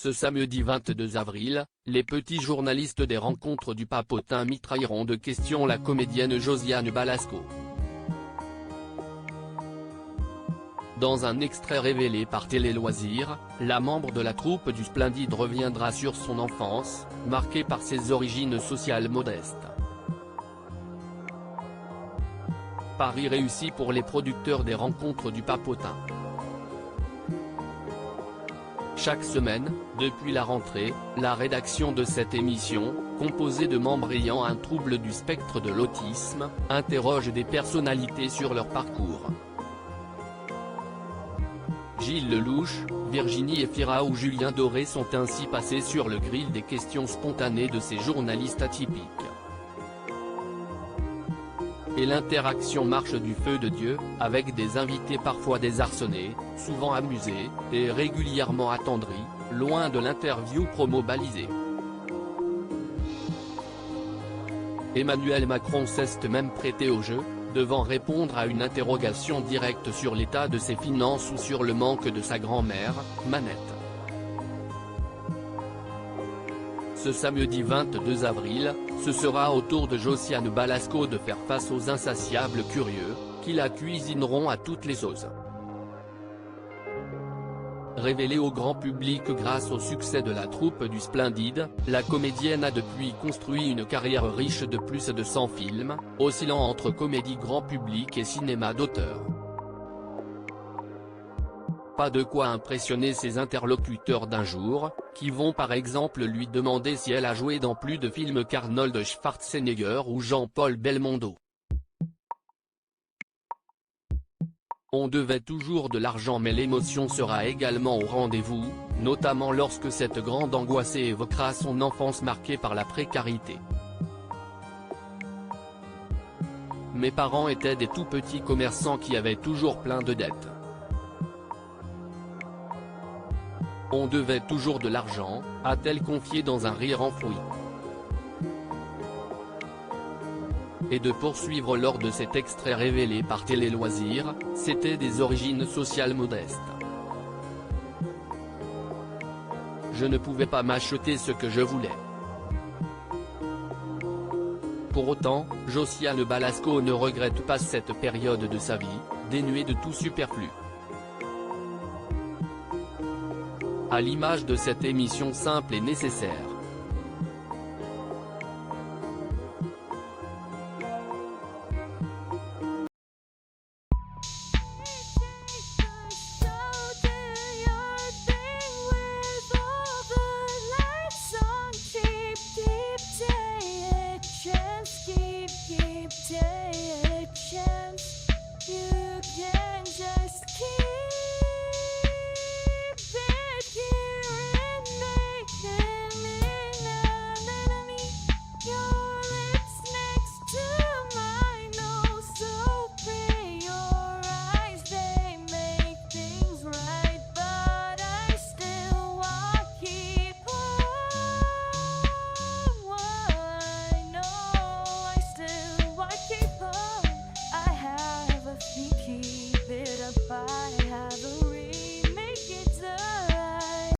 Ce samedi 22 avril, les petits journalistes des rencontres du Papotin mitrailleront de questions la comédienne Josiane Balasco. Dans un extrait révélé par Télé Loisirs, la membre de la troupe du Splendide reviendra sur son enfance, marquée par ses origines sociales modestes. Pari réussi pour les producteurs des rencontres du Papotin. Chaque semaine, depuis la rentrée, la rédaction de cette émission, composée de membres ayant un trouble du spectre de l'autisme, interroge des personnalités sur leur parcours. Gilles Lelouch, Virginie Efira ou Julien Doré sont ainsi passés sur le grill des questions spontanées de ces journalistes atypiques. Et l'interaction marche du feu de Dieu, avec des invités parfois désarçonnés, souvent amusés, et régulièrement attendris, loin de l'interview promo balisée. Emmanuel Macron s'est même prêté au jeu, devant répondre à une interrogation directe sur l'état de ses finances ou sur le manque de sa grand-mère, Manette. Ce samedi 22 avril, ce sera au tour de Josiane Balasco de faire face aux insatiables curieux, qui la cuisineront à toutes les sauces. Révélée au grand public grâce au succès de la troupe du Splendide, la comédienne a depuis construit une carrière riche de plus de 100 films, oscillant entre comédie grand public et cinéma d'auteur. Pas de quoi impressionner ses interlocuteurs d'un jour, qui vont par exemple lui demander si elle a joué dans plus de films qu'Arnold Schwarzenegger ou Jean-Paul Belmondo. On devait toujours de l'argent mais l'émotion sera également au rendez-vous, notamment lorsque cette grande angoissée évoquera son enfance marquée par la précarité. Mes parents étaient des tout petits commerçants qui avaient toujours plein de dettes. On devait toujours de l'argent, a-t-elle confié dans un rire enfoui. Et de poursuivre lors de cet extrait révélé par Télé Loisirs, c'était des origines sociales modestes. Je ne pouvais pas m'acheter ce que je voulais. Pour autant, Josiane Balasco ne regrette pas cette période de sa vie, dénuée de tout superflu. À l'image de cette émission simple et nécessaire.